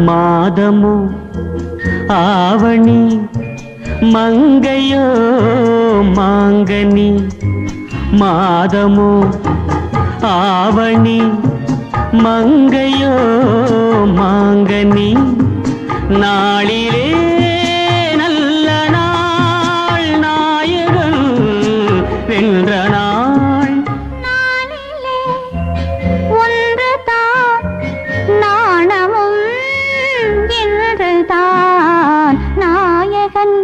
மாதமோ ஆவணி மங்கையோ மாங்கனி மாதமோ ஆவணி மங்கையோ மாங்கனி நாளிலே நல்ல நாள் நாயகன் வென்ற நாள் நாளிலே ஒன்றுதான் நாணமும் என்றுதான் நாயகன்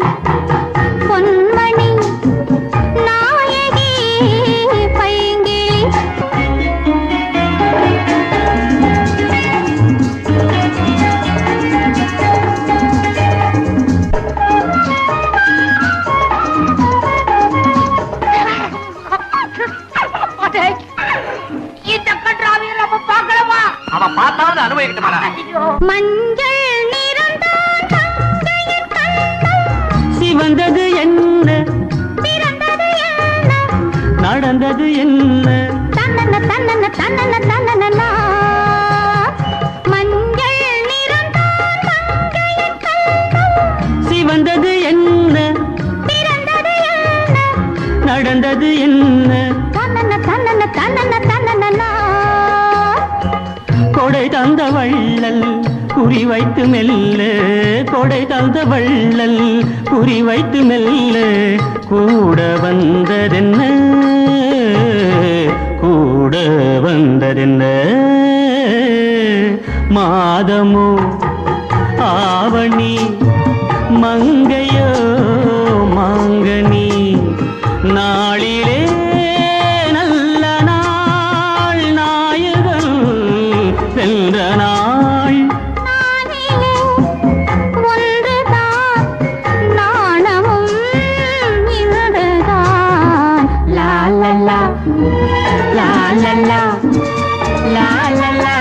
பொன்மணி நாயகி பைங்கிளி மஞ்சள் நிறம்தான் சிவந்தது என்ன பிறந்தது என்ன நடந்தது என்ன தன்னன தன்னன தன்னன தன்னன மஞ்சள் நிறம்தான் சிவந்தது என்ன பிறந்தது என்ன நடந்தது என்ன தன்னன தன்னன தன்னன தன்னன கொடை தந்த வள்ளல் குறி வைத்து மெல்ல கொடை தந்த வள்ளல் குறி வைத்து மெல்ல கூட வந்ததென்ன கூட வந்ததென்ன மாதமோ ஆவணி மங்கையோ மாங்கனி நாளிலே நல்ல நாள் நாயகன் வென்ற நாள் நானிலே ஒன்றுதான் நாணமும் இன்றுதான் லா லா லா லா லா லா லா லா